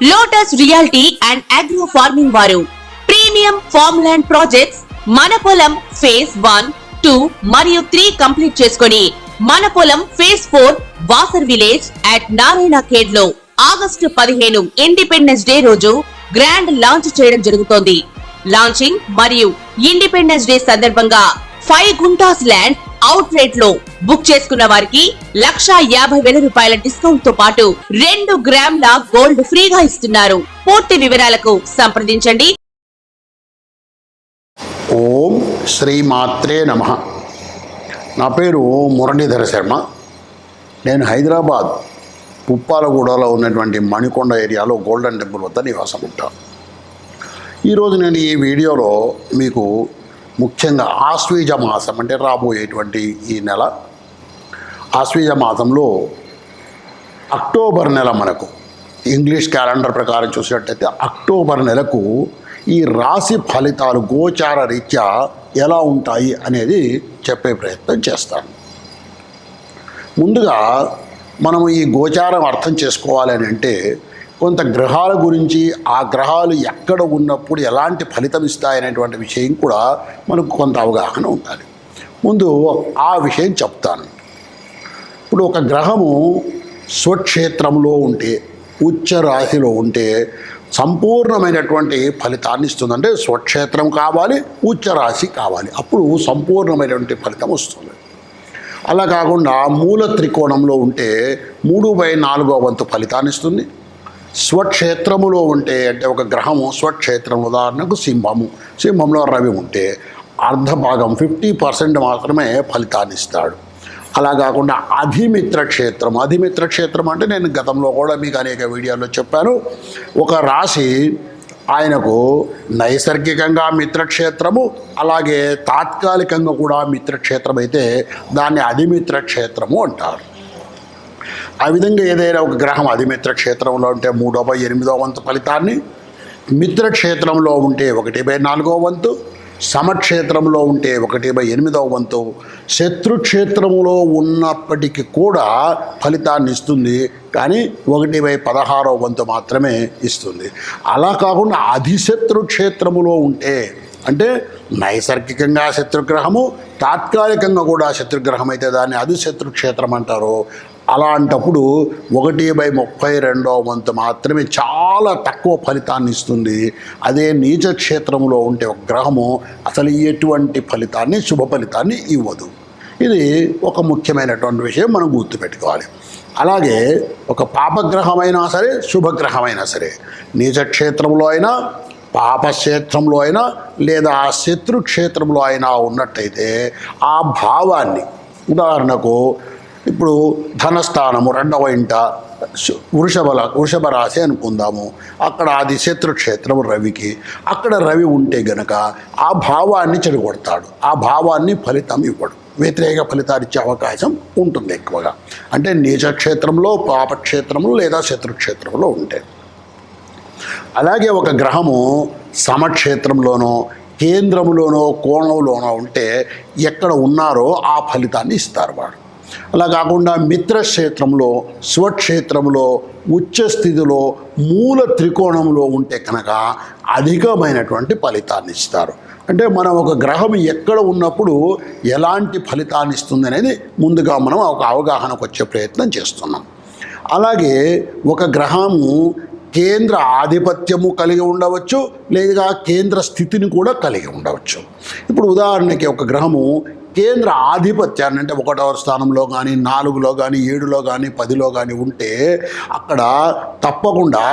Lotus reality and agro farming వారు premium farm land projects మన పొలం ఫేజ్ 1, 2 మరియు 3 కంప్లీట్ చేసుకొని మన పొలం phase 4 Wasar village at Narayana Khed లో ఆగస్టు 15 ఇండిపెండెన్స్ డే రోజు గ్రాండ్ లాంచ్ చేయడం జరుగుతోంది. లాంచింగ్ మరియు ఇండిపెండెన్స్ డే సందర్భంగా 5 గుంటాస్ ల్యాండ్ అవుట్ రేట్ లో బుక్ చేసుకున్న వారికి 1,50,000 రూపాయల డిస్కౌంట్ తో పాటు 2 గ్రాముల గోల్డ్ ఫ్రీగా ఇస్తున్నారు. పూర్తి వివరాలకు సంప్రదించండి. ఓం శ్రీమాత్రే నమః. నా పేరు మురళీధర శర్మ. నేను హైదరాబాద్ పుప్పాలగూడలో ఉన్నటువంటి మణికొండ ఏరియాలో గోల్డెన్ టెంపుల్ వద్ద నివాసం ఉంటాను. ఈరోజు నేను ఈ వీడియోలో మీకు ముఖ్యంగా ఆశ్వీజ మాసం అంటే రాబోయేటువంటి ఈ నెల ఆశ్వీజ మాసంలో అక్టోబర్ నెల మనకు ఇంగ్లీష్ క్యాలెండర్ ప్రకారం చూసినట్టయితే అక్టోబర్ నెలకు ఈ రాశి ఫలితాలు గోచార రీత్యా ఎలా ఉంటాయి అనేది చెప్పే ప్రయత్నం చేస్తాను. ముందుగా మనము ఈ గోచారం అర్థం చేసుకోవాలి అని అంటే కొంత గ్రహాల గురించి ఆ గ్రహాలు ఎక్కడ ఉన్నప్పుడు ఎలాంటి ఫలితం ఇస్తాయనేటువంటి విషయం కూడా మనకు కొంత అవగాహన ఉండాలి. ముందు ఆ విషయం చెప్తాను. ఇప్పుడు ఒక గ్రహము స్వక్షేత్రంలో ఉంటే ఉచ్చ రాశిలో ఉంటే సంపూర్ణమైనటువంటి ఫలితాన్ని ఇస్తుంది. అంటే స్వక్షేత్రం కావాలి, ఉచ్చ రాశి కావాలి, అప్పుడు సంపూర్ణమైనటువంటి ఫలితం వస్తుంది. అలా కాకుండా మూల త్రికోణంలో ఉంటే 3/4 వంతు ఫలితాన్ని ఇస్తుంది. స్వక్షేత్రములో ఉంటే అంటే ఒక గ్రహము స్వక్షేత్రం ఉదాహరణకు సింహంలో రవి ఉంటే అర్ధభాగం 50% మాత్రమే ఫలితాన్ని ఇస్తాడు. అలా కాకుండా అధిమిత్ర క్షేత్రం అంటే నేను గతంలో కూడా మీకు అనేక వీడియోల్లో చెప్పాను. ఒక రాశి ఆయనకు నైసర్గికంగా మిత్రక్షేత్రము, అలాగే తాత్కాలికంగా కూడా మిత్రక్షేత్రం అయితే దాన్ని అధిమిత్ర క్షేత్రము అంటారు. ఆ విధంగా ఏదైనా ఒక గ్రహం అధిమిత్ర క్షేత్రంలో ఉంటే 3/8 వంతు ఫలితాన్ని, మిత్రక్షేత్రంలో ఉంటే 1/4 వంతు, సమక్షేత్రంలో ఉంటే 1/8 వంతు, శత్రుక్షేత్రంలో ఉన్నప్పటికీ కూడా ఫలితాన్ని ఇస్తుంది, కానీ 1/16 వంతు మాత్రమే ఇస్తుంది. అలా కాకుండా అధిశత్రు క్షేత్రములో ఉంటే అంటే నైసర్గికంగా శత్రుగ్రహము, తాత్కాలికంగా కూడా శత్రుగ్రహం అయితే దాన్ని అధిశత్రు క్షేత్రం అంటారు. అలాంటప్పుడు 1/32 వంతు మాత్రమే చాలా తక్కువ ఫలితాన్ని ఇస్తుంది. అదే నీచ క్షేత్రంలో ఉంటే ఒక గ్రహము అసలు ఎటువంటి ఫలితాన్ని, శుభ ఫలితాన్ని ఇవ్వదు. ఇది ఒక ముఖ్యమైనటువంటి విషయం మనం గుర్తుపెట్టుకోవాలి. అలాగే ఒక పాపగ్రహమైనా సరే, శుభగ్రహమైనా సరే, నీచ క్షేత్రంలో అయినా, పాపక్షేత్రంలో అయినా లేదా శత్రుక్షేత్రంలో అయినా ఉన్నట్టయితే ఆ భావాన్ని, ఉదాహరణకు ఇప్పుడు ధనస్థానము 2వ ఇంట వృషభ రాశి అనుకుందాము, అక్కడ అది శత్రుక్షేత్రం రవికి, అక్కడ రవి ఉంటే గనక ఆ భావాన్ని చెడగొడతాడు, ఆ భావాన్ని ఫలితం ఇవ్వడు, వ్యతిరేక ఫలితాలు ఇచ్చే అవకాశం ఉంటుంది ఎక్కువగా. అంటే నీచక్షేత్రంలో, పాపక్షేత్రంలో లేదా శత్రుక్షేత్రంలో ఉంటే. అలాగే ఒక గ్రహము సమక్షేత్రంలోనో, కేంద్రంలోనో, కోణంలోనో ఉంటే ఎక్కడ ఉన్నారో ఆ ఫలితాన్ని ఇస్తారు వాడు. అలా కాకుండా మిత్రక్షేత్రంలో, స్వక్షేత్రంలో, ఉచ్చ స్థితిలో, మూల త్రికోణంలో ఉంటే కనుక అధికమైనటువంటి ఫలితాన్ని ఇస్తారు. అంటే మనం ఒక గ్రహం ఎక్కడ ఉన్నప్పుడు ఎలాంటి ఫలితాన్ని ఇస్తుంది అనేది ముందుగా మనం ఒక అవగాహనకు వచ్చే ప్రయత్నం చేస్తున్నాం. అలాగే ఒక గ్రహము కేంద్ర ఆధిపత్యము కలిగి ఉండవచ్చు, లేదా కేంద్ర స్థితిని కూడా కలిగి ఉండవచ్చు. ఇప్పుడు ఉదాహరణకి ఒక గ్రహము కేంద్ర ఆధిపత్యాన్ని అంటే 1వ స్థానంలో కానీ, 4లో కానీ, 7లో కానీ, 10లో కానీ ఉంటే అక్కడ తప్పకుండా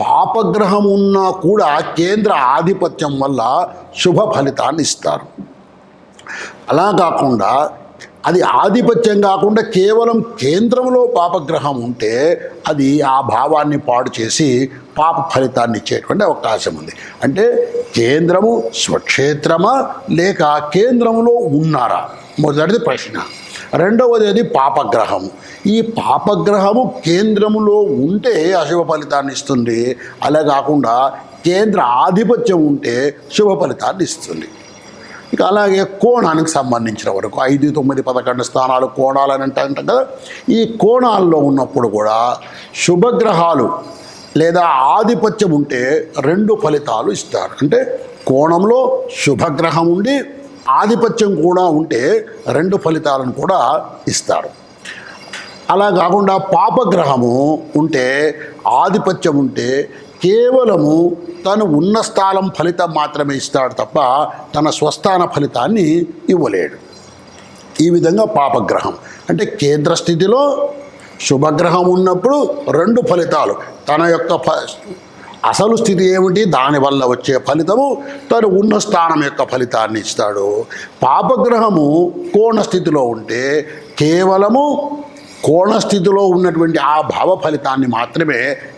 పాపగ్రహం ఉన్నా కూడా కేంద్ర ఆధిపత్యం వల్ల శుభ ఫలితాన్ని ఇస్తారు. అలా కాకుండా అది ఆధిపత్యం కాకుండా కేవలం కేంద్రంలో పాపగ్రహం ఉంటే అది ఆ భావాన్ని పాడు చేసి పాప ఫలితాన్ని ఇచ్చేటువంటి అవకాశం ఉంది. అంటే కేంద్రము స్వక్షేత్రమా లేక కేంద్రంలో ఉన్నారా, మొదటిది ప్రశ్న. రెండవది అది పాపగ్రహము. ఈ పాపగ్రహము కేంద్రములో ఉంటే అశుభ ఫలితాన్ని ఇస్తుంది, అలా కాకుండా కేంద్ర ఆధిపత్యం ఉంటే శుభ ఫలితాన్ని ఇస్తుంది. ఇక అలాగే కోణానికి సంబంధించిన వరకు 5, 9, 11 స్థానాలు కోణాలని అంటాం కదా. ఈ కోణాల్లో ఉన్నప్పుడు కూడా శుభగ్రహాలు లేదా ఆధిపత్యం ఉంటే 2 ఫలితాలు ఇస్తారు. అంటే కోణంలో శుభగ్రహం ఉండి ఆధిపత్యం కూడా ఉంటే 2 ఫలితాలను కూడా ఇస్తారు. అలా కాకుండా పాపగ్రహము ఉంటే ఆధిపత్యం ఉంటే కేవలము తను ఉన్న స్థానం ఫలితం మాత్రమే ఇస్తాడు తప్ప తన స్వస్థాన ఫలితాన్ని ఇవ్వలేడు. ఈ విధంగా పాపగ్రహం అంటే కేంద్ర స్థితిలో శుభగ్రహం ఉన్నప్పుడు 2 ఫలితాలు, తన యొక్క అసలు స్థితి ఏమిటి దానివల్ల వచ్చే ఫలితము తను ఉన్న స్థానం యొక్క ఫలితాన్ని ఇస్తాడు. పాపగ్రహము కోణ స్థితిలో ఉంటే కేవలము కోణస్థితిలో ఉన్నటువంటి ఆ భావ ఫలితాన్ని మాత్రమే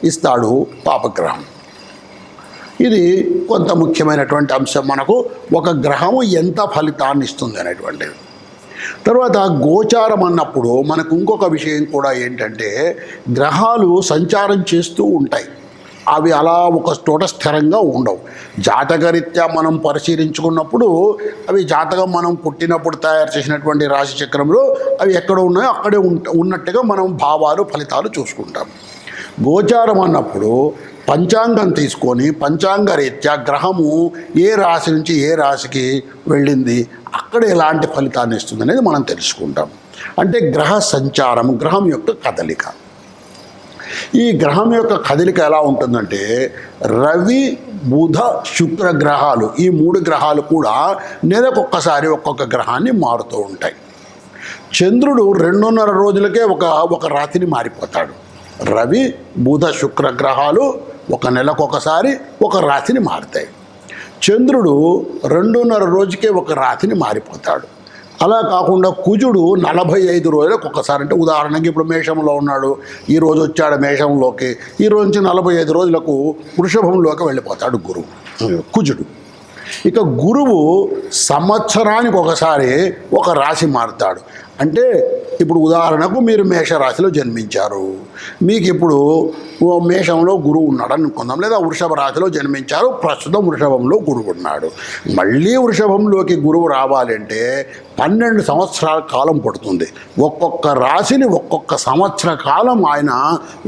ఇస్తాడు పాపగ్రహం. ఇది కొంత ముఖ్యమైనటువంటి అంశం. మనకు ఒక గ్రహము ఎంత ఫలితాన్ని ఇస్తుంది అనేటువంటిది. తర్వాత గోచారం అన్నప్పుడు మనకు ఇంకొక విషయం కూడా ఏంటంటే గ్రహాలు సంచారం చేస్తూ ఉంటాయి. అవి అలా ఒక చోట స్థిరంగా ఉండవు. జాతకరీత్యా మనం పరిశీలించుకున్నప్పుడు అవి జాతకం మనం పుట్టినప్పుడు తయారు చేసినటువంటి రాశి చక్రంలో అవి ఎక్కడ ఉన్నాయో అక్కడే ఉన్నట్టుగా మనం భావాలు ఫలితాలు చూసుకుంటాం. గోచారం అన్నప్పుడు పంచాంగం తీసుకొని పంచాంగ రీత్యా గ్రహము ఏ రాశి నుంచి ఏ రాశికి వెళ్ళింది, అక్కడ ఎలాంటి ఫలితాన్ని ఇస్తుంది అనేది మనం తెలుసుకుంటాం. అంటే గ్రహ సంచారం, గ్రహం యొక్క కదలిక. ఈ గ్రహం యొక్క కదలిక ఎలా ఉంటుందంటే రవి బుధ శుక్ర గ్రహాలు, ఈ 3 గ్రహాలు కూడా నెలకొక్కసారి ఒక్కొక్క గ్రహాన్ని మారుతూ ఉంటాయి. చంద్రుడు 2.5 రోజులకే ఒక రాతిని మారిపోతాడు. రవి బుధ శుక్ర గ్రహాలు ఒక నెలకొకసారి ఒక రాతిని మారుతాయి. చంద్రుడు 2.5 రోజుకే ఒక రాతిని మారిపోతాడు. అలా కాకుండా కుజుడు 45 రోజులకు ఒకసారి, అంటే ఉదాహరణకి ఇప్పుడు మేషంలో ఉన్నాడు, ఈ రోజు వచ్చాడు మేషంలోకి, ఈ రోజు నుంచి 45 రోజులకు వృషభంలోకి వెళ్ళిపోతాడు కుజుడు. ఇక గురువు సంవత్సరానికి ఒకసారి ఒక రాశి మారుతాడు. అంటే ఇప్పుడు ఉదాహరణకు మీరు మేషరాశిలో జన్మించారు, మీకు ఇప్పుడు మేషంలో గురువు ఉన్నాడు అనుకుందాం, లేదా వృషభ రాశిలో జన్మించారు, ప్రస్తుతం వృషభంలో గురువు ఉన్నాడు. మళ్ళీ వృషభంలోకి గురువు రావాలంటే 12 సంవత్సరాల కాలం పడుతుంది. ఒక్కొక్క రాశిని ఒక్కొక్క సంవత్సర కాలం ఆయన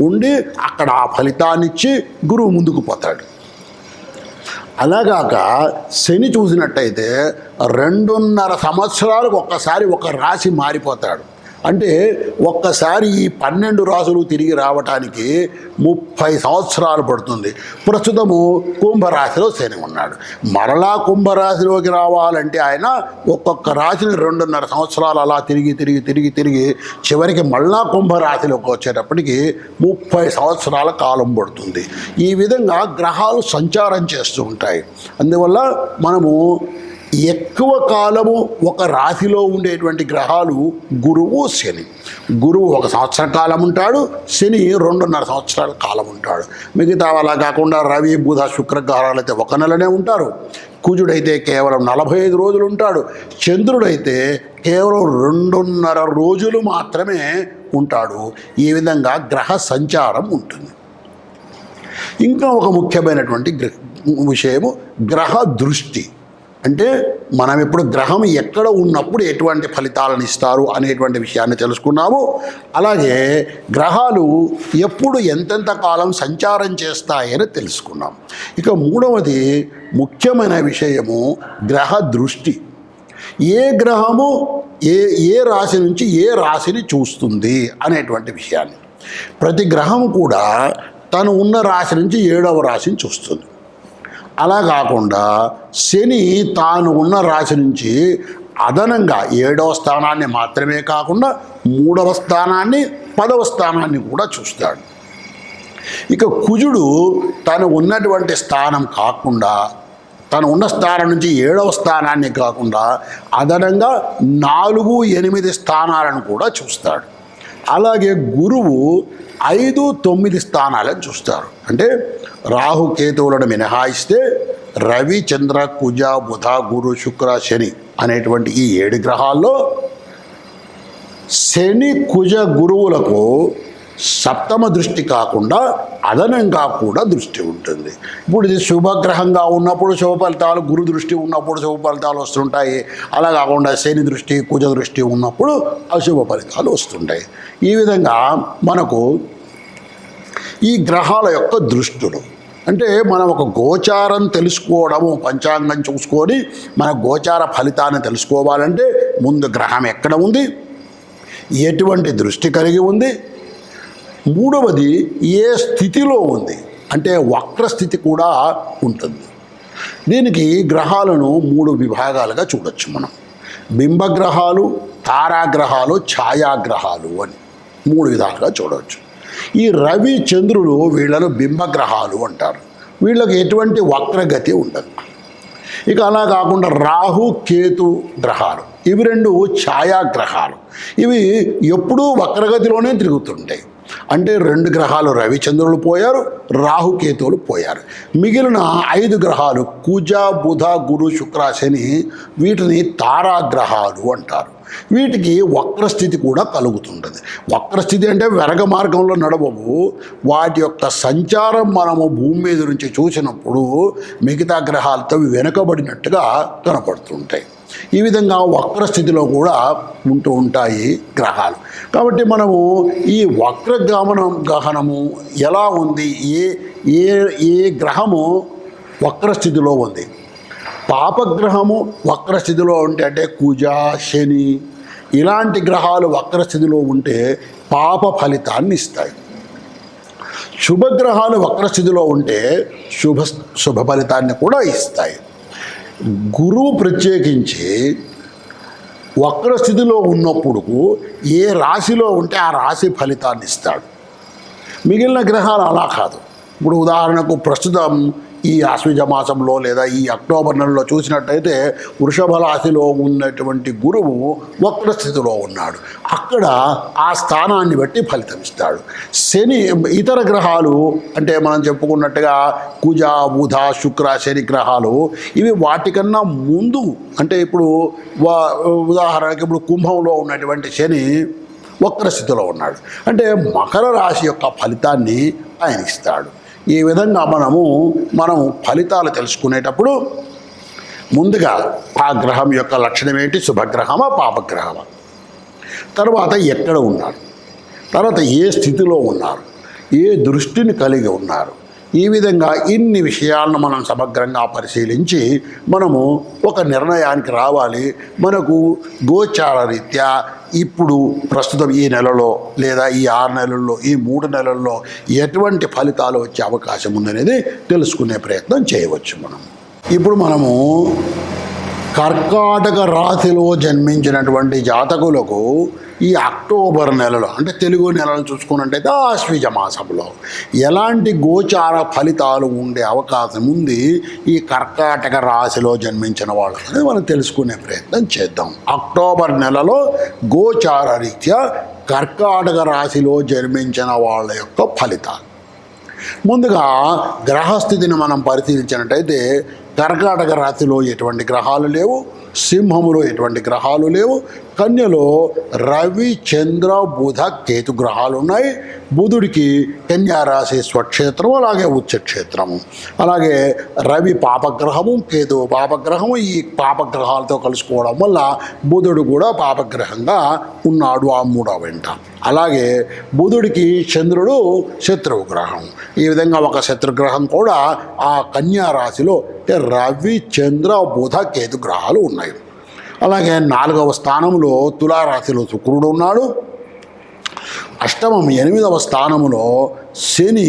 ఉండి అక్కడ ఆ ఫలితాన్నిచ్చి గురువు ముందుకు పోతాడు. అలాగాక శని చూసినట్టయితే 2.5 సంవత్సరాలకు ఒక్కసారి ఒక రాశి మారిపోతాడు. అంటే ఒక్కసారి ఈ 12 రాశులు తిరిగి రావటానికి 30 సంవత్సరాలు పడుతుంది. ప్రస్తుతము కుంభరాశిలో శని ఉన్నాడు. మరలా కుంభరాశిలోకి రావాలంటే ఆయన ఒక్కొక్క రాశిని 2.5 సంవత్సరాలు అలా తిరిగి చివరికి మళ్ళా కుంభరాశిలోకి వచ్చేటప్పటికి 30 సంవత్సరాల కాలం పడుతుంది. ఈ విధంగా గ్రహాలు సంచారం చేస్తూ ఉంటాయి. అందువల్ల మనము ఎక్కువ కాలము ఒక రాశిలో ఉండేటువంటి గ్రహాలు గురువు శని. గురువు 1 సంవత్సర కాలం ఉంటాడు, శని 2.5 సంవత్సరాల కాలం ఉంటాడు. మిగతా అలా కాకుండా రవి బుధ శుక్ర గ్రహాలు అయితే 1 నెలనే ఉంటారు. కుజుడైతే కేవలం 45 రోజులు ఉంటాడు. చంద్రుడైతే కేవలం 2.5 రోజులు మాత్రమే ఉంటాడు. ఈ విధంగా గ్రహ సంచారం ఉంటుంది. ఇంకా ఒక ముఖ్యమైనటువంటి విషయము గ్రహ దృష్టి. అంటే మనం ఇప్పుడు గ్రహం ఎక్కడ ఉన్నప్పుడు ఎటువంటి ఫలితాలను ఇస్తారు అనేటువంటి విషయాన్ని తెలుసుకున్నాము. అలాగే గ్రహాలు ఎప్పుడు ఎంతెంత కాలం సంచారం చేస్తాయని తెలుసుకున్నాం. ఇక 3వది ముఖ్యమైన విషయము గ్రహ దృష్టి. ఏ గ్రహము ఏ రాశి నుంచి ఏ రాశిని చూస్తుంది అనేటువంటి విషయాన్ని. ప్రతి గ్రహం కూడా తను ఉన్న రాశి నుంచి 7వ రాశిని చూస్తుంది. అలా కాకుండా శని తాను ఉన్న రాశి నుంచి అదనంగా 7వ స్థానాన్ని మాత్రమే కాకుండా 3వ స్థానాన్ని 10వ స్థానాన్ని కూడా చూస్తాడు. ఇక కుజుడు తను ఉన్నటువంటి స్థానం కాకుండా, తను ఉన్న స్థానం నుంచి 7వ స్థానాన్ని కాకుండా అదనంగా 4, 8 స్థానాలను కూడా చూస్తాడు. అలాగే గురువు 5, 9 స్థానాలను చూస్తారు. అంటే రాహుకేతువులను మినహాయిస్తే రవి చంద్ర కుజ బుధ గురు శుక్ర శని అనేటువంటి ఈ 7 గ్రహాల్లో శని కుజ గురువులకు 7వ దృష్టి కాకుండా అదనంగా కూడా దృష్టి ఉంటుంది. ఇప్పుడు ఇది శుభగ్రహంగా ఉన్నప్పుడు శుభ ఫలితాలు, గురు దృష్టి ఉన్నప్పుడు శుభ ఫలితాలు వస్తుంటాయి. అలా కాకుండా శని దృష్టి కుజ దృష్టి ఉన్నప్పుడు అశుభ ఫలితాలు వస్తుంటాయి. ఈ విధంగా మనకు ఈ గ్రహాల యొక్క దృష్టులు అంటే మనం ఒక గోచారం తెలుసుకోవడము, పంచాంగం చూసుకొని మన గోచార ఫలితాన్ని తెలుసుకోవాలంటే ముందు గ్రహం ఎక్కడ ఉంది, ఎటువంటి దృష్టి కలిగి ఉంది, మూడవది ఏ స్థితిలో ఉంది, అంటే వక్రస్థితి కూడా ఉంటుంది. దీనికి గ్రహాలను 3 విభాగాలుగా చూడొచ్చు మనం. బింబగ్రహాలు, తారాగ్రహాలు, ఛాయాగ్రహాలు అని 3 విధాలుగా చూడవచ్చు. ఈ రవి చంద్రులు వీళ్ళను బింబగ్రహాలు అంటారు. వీళ్ళకి ఎటువంటి వక్రగతి ఉండదు. ఇక అలా కాకుండా రాహు కేతు గ్రహాలు, ఇవి 2 ఛాయాగ్రహాలు. ఇవి ఎప్పుడూ వక్రగతిలోనే తిరుగుతుంటాయి. అంటే 2 గ్రహాలు రవిచంద్రులు పోయారు, రాహుకేతువులు పోయారు. మిగిలిన 5 గ్రహాలు కుజ, బుధ, గురు, శుక్ర, శని, వీటిని తారాగ్రహాలు అంటారు. వీటికి వక్రస్థితి కూడా కలుగుతుంటుంది. వక్రస్థితి అంటే వెరగ మార్గంలో నడవవు. వాటి యొక్క సంచారం మనము భూమి మీద నుంచి చూసినప్పుడు మిగతా గ్రహాలతో వెనుకబడినట్టుగా కనపడుతుంటాయి. ఈ విధంగా వక్రస్థితిలో కూడా ఉంటూ ఉంటాయి గ్రహాలు. కాబట్టి మనము ఈ గహనము ఎలా ఉంది, ఏ ఏ ఏ గ్రహము వక్రస్థితిలో ఉంది, పాపగ్రహము వక్రస్థితిలో ఉంటే అంటే కుజ, శని ఇలాంటి గ్రహాలు వక్రస్థితిలో ఉంటే పాప ఫలితాన్ని ఇస్తాయి. శుభగ్రహాలు వక్రస్థితిలో ఉంటే శుభ ఫలితాన్ని కూడా ఇస్తాయి. గురువు ప్రత్యేకించి వక్రస్థితిలో ఉన్నప్పుడు ఏ రాశిలో ఉంటే ఆ రాశి ఫలితాన్ని ఇస్తాడు. మిగిలిన గ్రహాలు అలా కాదు. ఇప్పుడు ఉదాహరణకు ప్రస్తుతం ఈ ఆశ్వీజ మాసంలో లేదా ఈ అక్టోబర్ నెలలో చూసినట్టయితే వృషభ రాశిలో ఉన్నటువంటి గురువు వక్రస్థితిలో ఉన్నాడు. అక్కడ ఆ స్థానాన్ని బట్టి ఫలితం ఇస్తాడు. శని ఇతర గ్రహాలు అంటే మనం చెప్పుకున్నట్టుగా కుజ, బుధ, శుక్ర, శని గ్రహాలు ఇవి వాటికన్నా ముందు అంటే ఇప్పుడు ఉదాహరణకి ఇప్పుడు కుంభంలో ఉన్నటువంటి శని వక్రస్థితిలో ఉన్నాడు. అంటే మకర రాశి యొక్క ఫలితాన్ని ఆయన ఇస్తాడు. ఈ విధంగా మనం ఫలితాలు తెలుసుకునేటప్పుడు ముందుగా ఆ గ్రహం యొక్క లక్షణం ఏంటి, శుభగ్రహమా పాపగ్రహమా, తర్వాత ఎక్కడ ఉన్నారు, తర్వాత ఏ స్థితిలో ఉన్నారు, ఏ దృష్టిని కలిగి ఉన్నారు, ఈ విధంగా ఇన్ని విషయాలను మనం సమగ్రంగా పరిశీలించి మనము ఒక నిర్ణయానికి రావాలి. మనకు గోచార రీత్యా ఇప్పుడు ప్రస్తుతం ఈ నెలలో లేదా ఈ 6 నెలల్లో ఈ 3 నెలల్లో ఎటువంటి ఫలితాలు వచ్చే అవకాశం ఉందనేది తెలుసుకునే ప్రయత్నం చేయవచ్చు. ఇప్పుడు మనము కర్కాటక రాశిలో జన్మించినటువంటి జాతకులకు ఈ అక్టోబర్ నెలలో అంటే తెలుగు నెలలు చూసుకున్నట్టయితే ఆశ్వీజ మాసంలో ఎలాంటి గోచార ఫలితాలు ఉండే అవకాశం ఉంది ఈ కర్కాటక రాశిలో జన్మించిన వాళ్ళు అనేది మనం తెలుసుకునే ప్రయత్నం చేద్దాం. అక్టోబర్ నెలలో గోచార రీత్యా కర్కాటక రాశిలో జన్మించిన వాళ్ళ యొక్క ఫలితాలు. ముందుగా గ్రహస్థితిని మనం పరిశీలించినట్టయితే కర్కాటక రాశిలో ఎటువంటి గ్రహాలు లేవు, సింహములో ఎటువంటి గ్రహాలు లేవు, కన్యలో రవి, చంద్ర, బుధ, కేతు గ్రహాలు ఉన్నాయి. బుధుడికి కన్యారాశి స్వక్షేత్రము, అలాగే ఉచ్చక్షేత్రము. అలాగే రవి పాపగ్రహము, కేతు పాపగ్రహము. ఈ పాపగ్రహాలతో కలుసుకోవడం వల్ల బుధుడు కూడా పాపగ్రహంగా ఉన్నాడు ఆ 3వ వెంట. అలాగే బుధుడికి చంద్రుడు శత్రువు గ్రహం. ఈ విధంగా ఒక శత్రుగ్రహం కూడా ఆ కన్యారాశిలో రవి, చంద్ర, బుధ, కేతు గ్రహాలు ఉన్నాయి. అలాగే 4వ స్థానంలో తులారాశిలో శుక్రుడు ఉన్నాడు. అష్టమం 8వ స్థానంలో శని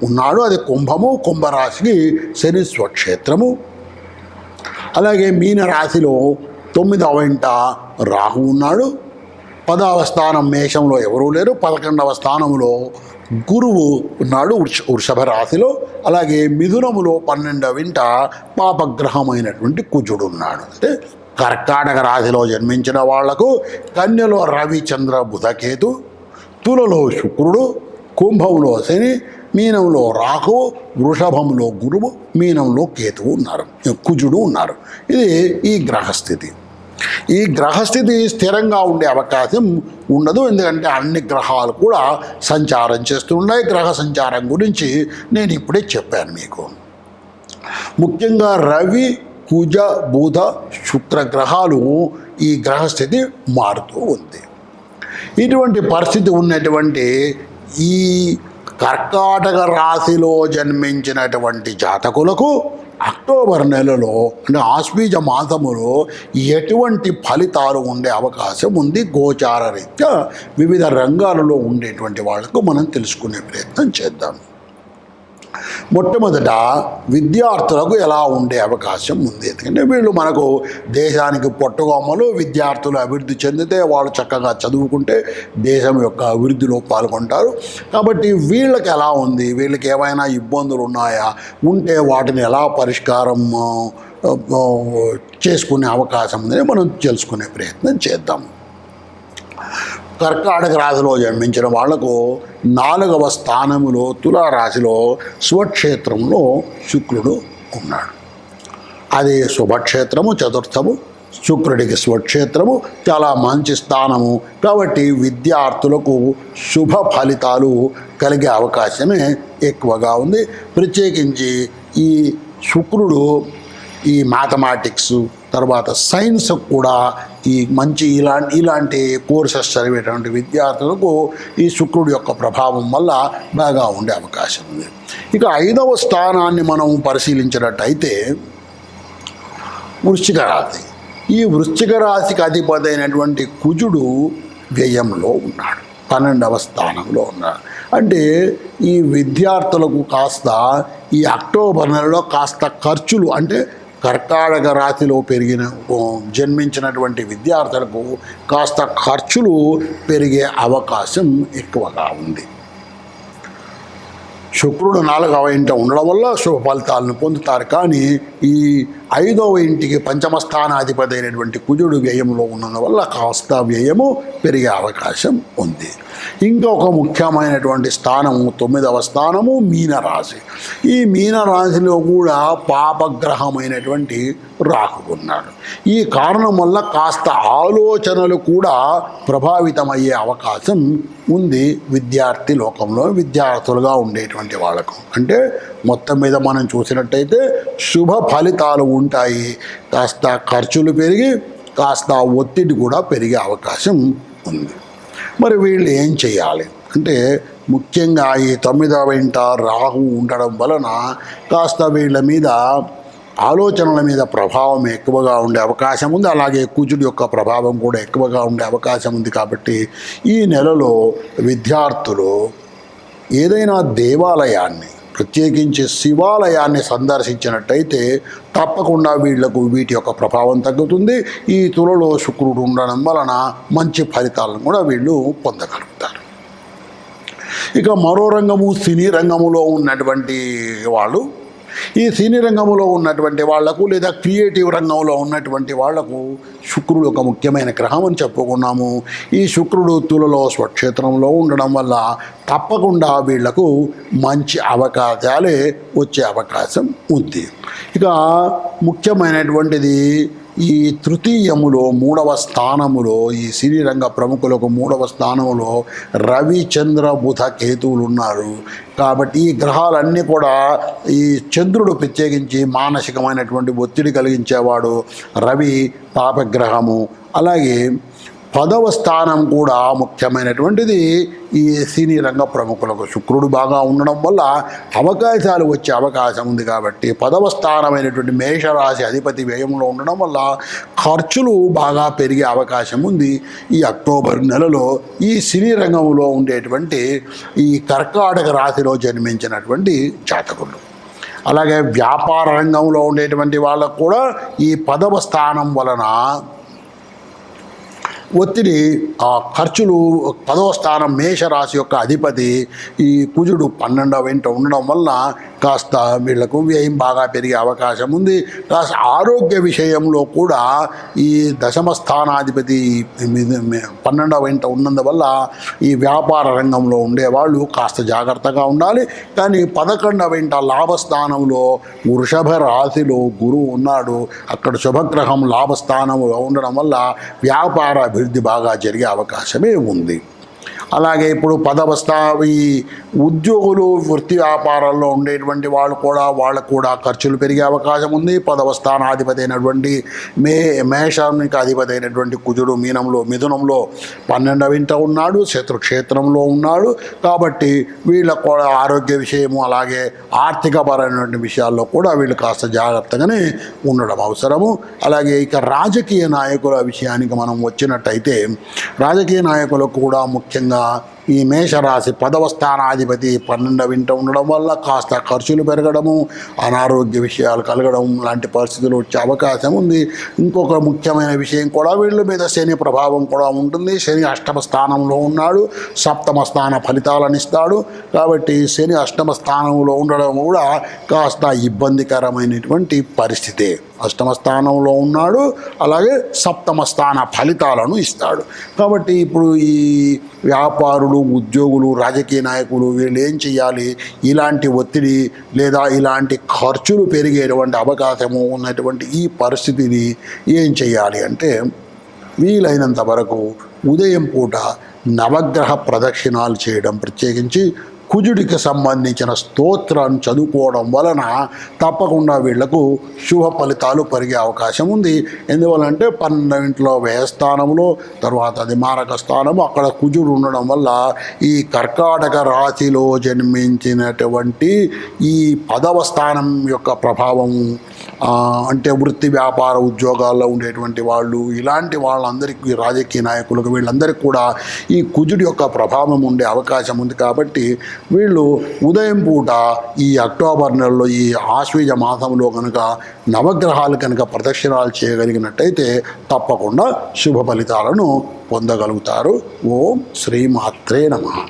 ఉన్నాడు. అది కుంభము, కుంభరాశికి శని స్వక్షేత్రము. అలాగే మీనరాశిలో 9వ వెంట రాహు ఉన్నాడు. 10వ స్థానం మేషంలో ఎవరూ లేరు. 11వ స్థానంలో గురువు ఉన్నాడు వృషభ రాశిలో. అలాగే మిథునములో 12వ వెంట పాపగ్రహమైనటువంటి కుజుడు ఉన్నాడు. అంటే కర్కాటక రాశిలో జన్మించిన వాళ్లకు కన్యలో రవి, చంద్ర, బుధ, కేతు, తులలో శుక్రుడు, కుంభంలో శని, మీనంలో రాహు, వృషభంలో గురువు, మీనంలో కేతువు ఉన్నారు, కుజుడు ఉన్నారు. ఇది ఈ గ్రహస్థితి. ఈ గ్రహస్థితి స్థిరంగా ఉండే అవకాశం ఉండదు. ఎందుకంటే అన్ని గ్రహాలు కూడా సంచారం చేస్తున్నాయి. గ్రహ సంచారం గురించి నేను ఇప్పుడే చెప్పాను మీకు. ముఖ్యంగా రవి, కుజ, బుధ, శుక్ర గ్రహాలు ఈ గ్రహస్థితి మారుతూ ఉంది. ఇటువంటి పరిస్థితి ఉన్నటువంటి ఈ కర్కాటక రాశిలో జన్మించినటువంటి జాతకులకు అక్టోబర్ నెలలో అంటే ఆశ్వీజ మాసములో ఎటువంటి ఫలితాలు ఉండే అవకాశం ఉంది గోచార రీత్యా వివిధ రంగాలలో ఉండేటువంటి వాళ్లకు మనం తెలుసుకునే ప్రయత్నం చేద్దాం. మొట్టమొదట విద్యార్థులకు ఎలా ఉండే అవకాశం ఉంది. ఎందుకంటే వీళ్ళు మనకు దేశానికి పొట్టగొమ్మలు. విద్యార్థులు అభివృద్ధి చెందితే వాళ్ళు చక్కగా చదువుకుంటే దేశం యొక్క అభివృద్ధిలో పాల్గొంటారు. కాబట్టి వీళ్ళకి ఎలా ఉంది, వీళ్ళకి ఏమైనా ఇబ్బందులు ఉన్నాయా, ఉంటే వాటిని ఎలా పరిష్కారం చేసుకునే అవకాశం ఉందని మనం తెలుసుకునే ప్రయత్నం చేద్దాం. కర్కాటక రాశిలో జన్మించిన వాళ్లకు 4వ స్థానములో తులారాశిలో స్వక్షేత్రంలో శుక్రుడు ఉన్నాడు. అది శుభక్షేత్రము, చతుర్థము, శుక్రుడికి స్వక్షేత్రము, చాలా మంచి స్థానము. కాబట్టి విద్యార్థులకు శుభ ఫలితాలు కలిగే అవకాశమే ఎక్కువగా ఉంది. ప్రత్యేకించి ఈ శుక్రుడు ఈ మ్యాథమెటిక్స్ తర్వాత సైన్స్ కూడా ఈ మంచి ఇలాంటి కోర్సెస్ చదివేటువంటి విద్యార్థులకు ఈ శుక్రుడి యొక్క ప్రభావం వల్ల బాగా ఉండే అవకాశం ఉంది. ఇక 5వ స్థానాన్ని మనం పరిశీలించినట్టయితే వృశ్చిక రాశి. ఈ వృశ్చిక రాశికి అధిపతి అయినటువంటి కుజుడు వ్యయంలో ఉన్నాడు, 12వ స్థానంలో ఉన్నాడు. అంటే ఈ విద్యార్థులకు కాస్త ఈ అక్టోబర్ నెలలో కాస్త ఖర్చులు, అంటే కర్కాటక రాశిలో జన్మించినటువంటి విద్యార్థులకు కాస్త ఖర్చులు పెరిగే అవకాశం ఎక్కువగా ఉంది. శుక్రుడు 4వ ఇంట ఉండడం వల్ల శుభ ఫలితాలను పొందుతారు. కానీ ఈ 5వ ఇంటికి పంచమ స్థానాధిపతి అయినటువంటి కుజుడు వ్యయంలో ఉన్నందు వల్ల కాస్త వ్యయము పెరిగే అవకాశం ఉంది. ఇంకొక ముఖ్యమైనటువంటి స్థానము 9వ స్థానము మీనరాశి. ఈ మీనరాశిలో కూడా పాపగ్రహమైనటువంటి రాహు ఉన్నాడు. ఈ కారణం వల్ల కాస్త ఆలోచనలు కూడా ప్రభావితమయ్యే అవకాశం ఉంది విద్యార్థి లోకంలో, విద్యార్థులుగా ఉండేటువంటి వాళ్ళకు. అంటే మొత్తం మీద మనం చూసినట్టయితే శుభ ఫలితాలు ఉంటాయి, కాస్త ఖర్చులు పెరిగి కాస్త ఒత్తిడి కూడా పెరిగే అవకాశం ఉంది. మరి వీళ్ళు ఏం చేయాలి అంటే, ముఖ్యంగా ఈ 9వ ఇంట రాహు ఉండడం వలన కాస్త వీళ్ళ మీద ఆలోచనల మీద ప్రభావం ఎక్కువగా ఉండే అవకాశం ఉంది. అలాగే కుజుడి యొక్క ప్రభావం కూడా ఎక్కువగా ఉండే అవకాశం ఉంది. కాబట్టి ఈ నెలలో విద్యార్థులు ఏదైనా దేవాలయాన్ని, ప్రత్యేకించి శివాలయాన్ని సందర్శించినట్టయితే తప్పకుండా వీళ్లకు వీటి యొక్క ప్రభావం తగ్గుతుంది. ఈ తులలో శుక్రుడు ఉండడం వలన మంచి ఫలితాలను కూడా వీళ్ళు పొందగలుగుతారు. ఇక మరో రంగము సినీ రంగములో ఉన్నటువంటి వాళ్ళు, ఈ సినీ రంగంలో ఉన్నటువంటి వాళ్లకు లేదా క్రియేటివ్ రంగంలో ఉన్నటువంటి వాళ్లకు శుక్రుడు ఒక ముఖ్యమైన గ్రహం అని చెప్పుకున్నాము. ఈ శుక్రుడు తులలో స్వక్షేత్రంలో ఉండడం వల్ల తప్పకుండా వీళ్లకు మంచి అవకాశాలే వచ్చే అవకాశం ఉంది. ఇక ముఖ్యమైనటువంటిది ఈ తృతీయములో 3వ స్థానములో ఈ సినీ రంగ ప్రముఖులకు 3వ స్థానములో రవి, చంద్ర, బుధ, కేతువులు ఉన్నారు. కాబట్టి ఈ గ్రహాలన్నీ కూడా, ఈ చంద్రుడు ప్రత్యేకించి మానసికమైనటువంటి ఒత్తిడి కలిగించేవాడు, రవి పాపగ్రహము. అలాగే 10వ స్థానం కూడా ముఖ్యమైనటువంటిది ఈ సినీ రంగ ప్రముఖులకు. శుక్రుడు బాగా ఉండడం వల్ల అవకాశాలు వచ్చే అవకాశం ఉంది. కాబట్టి 10వ స్థానమైనటువంటి మేషరాశి అధిపతి వ్యయంలో ఉండడం వల్ల ఖర్చులు బాగా పెరిగే అవకాశం ఉంది ఈ అక్టోబర్ నెలలో ఈ సినీ రంగంలో ఉండేటువంటి ఈ కర్కాటక రాశిలో జన్మించినటువంటి జాతకులు. అలాగే వ్యాపార రంగంలో ఉండేటువంటి వాళ్ళకు కూడా ఈ 10వ స్థానం వలన ఒత్తిడి, ఖర్చులు, 10వ స్థానం మేషరాశి యొక్క అధిపతి ఈ కుజుడు 12వ ఇంట ఉండడం వల్ల కాస్త వీళ్లకు వ్యయం బాగా పెరిగే అవకాశం ఉంది. కాస్త ఆరోగ్య విషయంలో కూడా ఈ 10వ స్థానాధిపతి 12వ ఇంట ఉన్నందువల్ల ఈ వ్యాపార రంగంలో ఉండేవాళ్ళు కాస్త జాగ్రత్తగా ఉండాలి. కానీ 11వ ఇంట లాభస్థానంలో వృషభ రాశిలో గురువు ఉన్నాడు. అక్కడ శుభగ్రహం లాభస్థానంలో ఉండడం వల్ల వ్యాపార అభివృద్ధి బాగా జరిగే అవకాశమే ఉంది. అలాగే ఇప్పుడు ఈ ఉద్యోగులు వృత్తి వ్యాపారాల్లో ఉండేటువంటి వాళ్ళకు కూడా ఖర్చులు పెరిగే అవకాశం ఉంది. 10వ స్థానాధిపతి అయినటువంటి మేషానికి అధిపతి అయినటువంటి కుజుడు మిథునంలో 12వ ఇంట ఉన్నాడు, శత్రుక్షేత్రంలో ఉన్నాడు. కాబట్టి వీళ్ళకు కూడా ఆరోగ్య విషయము అలాగే ఆర్థికపరమైనటువంటి విషయాల్లో కూడా వీళ్ళు కాస్త జాగ్రత్తగానే ఉండడం అవసరము. అలాగే ఇక రాజకీయ నాయకుల విషయానికి మనం వచ్చినట్టయితే రాజకీయ నాయకులకు కూడా ముఖ్యంగా ఈ మేషరాశి 10వ స్థానాధిపతి 12వ ఇంట ఉండడం వల్ల కాస్త ఖర్చులు పెరగడము, అనారోగ్య విషయాలు కలగడం లాంటి పరిస్థితులు వచ్చే అవకాశం ఉంది. ఇంకొక ముఖ్యమైన విషయం కూడా వీళ్ళ మీద శని ప్రభావం కూడా ఉంటుంది. శని 8వ స్థానంలో ఉన్నాడు, 7వ స్థాన ఫలితాలను ఇస్తాడు. కాబట్టి శని 8వ స్థానంలో ఉండడం కూడా కాస్త ఇబ్బందికరమైనటువంటి పరిస్థితే. 8వ స్థానంలో ఉన్నాడు, అలాగే 7వ స్థాన ఫలితాలను ఇస్తాడు. కాబట్టి ఇప్పుడు ఈ వ్యాపారులు, ఉద్యోగులు, రాజకీయ నాయకులు వీళ్ళు ఏం చేయాలి? ఇలాంటి ఒత్తిడి లేదా ఇలాంటి ఖర్చులు పెరిగేటువంటి అవకాశము ఉన్నటువంటి ఈ పరిస్థితిని ఏం చేయాలి అంటే వీలైనంత వరకు ఉదయం పూట నవగ్రహ ప్రదక్షిణాలు చేయడం, ప్రత్యేకించి కుజుడికి సంబంధించిన స్తోత్రాన్ని చదువుకోవడం వలన తప్పకుండా వీళ్లకు శుభ ఫలితాలు పెరిగే అవకాశం ఉంది. ఎందువల్లంటే 12వ ఇంట్లో వ్యయస్థానంలో, తర్వాత అది మారక స్థానము, అక్కడ కుజుడు ఉండడం వల్ల ఈ కర్కాటక రాశిలో జన్మించినటువంటి ఈ 10వ స్థానం యొక్క ప్రభావం అంటే వృత్తి వ్యాపార ఉద్యోగాల్లో ఉండేటువంటి వాళ్ళు, ఇలాంటి వాళ్ళందరికీ, రాజకీయ నాయకులకు, వీళ్ళందరికీ కూడా ఈ కుజుడి యొక్క ప్రభావం ఉండే అవకాశం ఉంది. కాబట్టి వీళ్ళు ఉదయం పూట ఈ అక్టోబర్ నెలలో ఈ ఆశ్వీజ మాసంలో కనుక నవగ్రహాలు కనుక ప్రదక్షిణాలు చేయగలిగినట్టయితే తప్పకుండా శుభ ఫలితాలను పొందగలుగుతారు. ఓం శ్రీమాత్రే నమః.